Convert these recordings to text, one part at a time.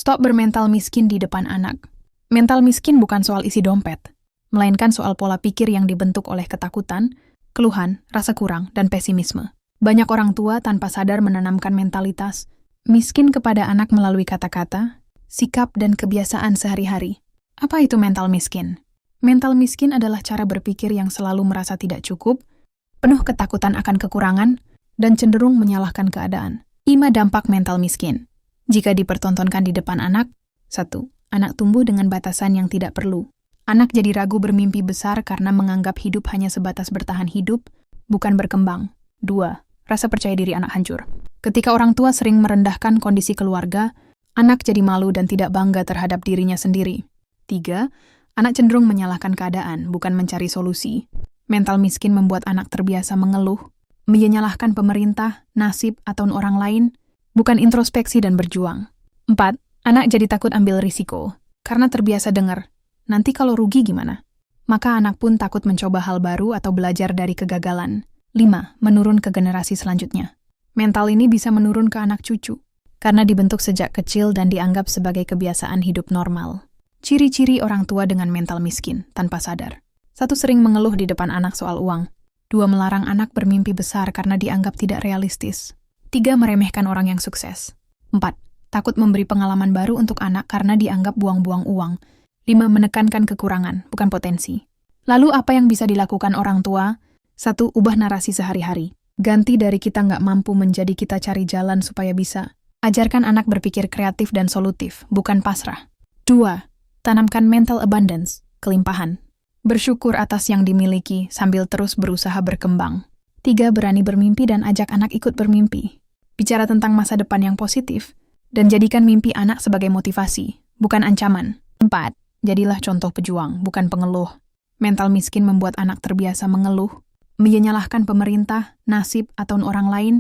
Stop bermental miskin di depan anak. Mental miskin bukan soal isi dompet, melainkan soal pola pikir yang dibentuk oleh ketakutan, keluhan, rasa kurang, dan pesimisme. Banyak orang tua tanpa sadar menanamkan mentalitas miskin kepada anak melalui kata-kata, sikap, dan kebiasaan sehari-hari. Apa itu mental miskin? Mental miskin adalah cara berpikir yang selalu merasa tidak cukup, penuh ketakutan akan kekurangan, dan cenderung menyalahkan keadaan. 5 dampak mental miskin. Jika dipertontonkan di depan anak, 1. Anak tumbuh dengan batasan yang tidak perlu. Anak jadi ragu bermimpi besar karena menganggap hidup hanya sebatas bertahan hidup, bukan berkembang. 2. Rasa percaya diri anak hancur. Ketika orang tua sering merendahkan kondisi keluarga, anak jadi malu dan tidak bangga terhadap dirinya sendiri. 3. Anak cenderung menyalahkan keadaan, bukan mencari solusi. Mental miskin membuat anak terbiasa mengeluh, menyalahkan pemerintah, nasib, atau orang lain, bukan introspeksi dan berjuang. 4. Anak jadi takut ambil risiko, karena terbiasa dengar, nanti kalau rugi gimana? Maka anak pun takut mencoba hal baru atau belajar dari kegagalan. 5. Menurun ke generasi selanjutnya. Mental ini bisa menurun ke anak cucu, karena dibentuk sejak kecil dan dianggap sebagai kebiasaan hidup normal. Ciri-ciri orang tua dengan mental miskin, tanpa sadar. 1. Sering mengeluh di depan anak soal uang. 2. Melarang anak bermimpi besar karena dianggap tidak realistis. 3. Meremehkan orang yang sukses. 4. Takut memberi pengalaman baru untuk anak karena dianggap buang-buang uang. 5. Menekankan kekurangan, bukan potensi. Lalu apa yang bisa dilakukan orang tua? 1. Ubah narasi sehari-hari. Ganti dari kita nggak mampu menjadi kita cari jalan supaya bisa. Ajarkan anak berpikir kreatif dan solutif, bukan pasrah. 2. Tanamkan mental abundance, kelimpahan. Bersyukur atas yang dimiliki sambil terus berusaha berkembang. 3. Berani bermimpi dan ajak anak ikut bermimpi. Bicara tentang masa depan yang positif, dan jadikan mimpi anak sebagai motivasi, bukan ancaman. 4. Jadilah contoh pejuang, bukan pengeluh. Mental miskin membuat anak terbiasa mengeluh, menyalahkan pemerintah, nasib, atau orang lain,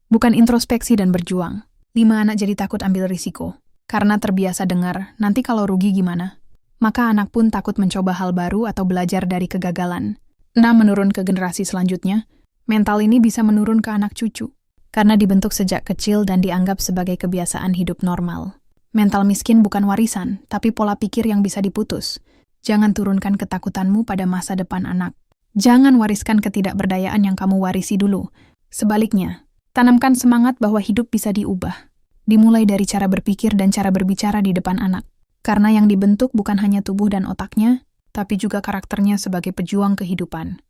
bukan introspeksi dan berjuang. 5. Anak jadi takut ambil risiko, karena terbiasa dengar, nanti kalau rugi gimana? Maka anak pun takut mencoba hal baru atau belajar dari kegagalan. 6. Menurun ke generasi selanjutnya. Mental ini bisa menurun ke anak cucu, karena dibentuk sejak kecil dan dianggap sebagai kebiasaan hidup normal. Mental miskin bukan warisan, tapi pola pikir yang bisa diputus. Jangan turunkan ketakutanmu pada masa depan anak. Jangan wariskan ketidakberdayaan yang kamu warisi dulu. Sebaliknya, tanamkan semangat bahwa hidup bisa diubah. Dimulai dari cara berpikir dan cara berbicara di depan anak. Karena yang dibentuk bukan hanya tubuh dan otaknya, tapi juga karakternya sebagai pejuang kehidupan.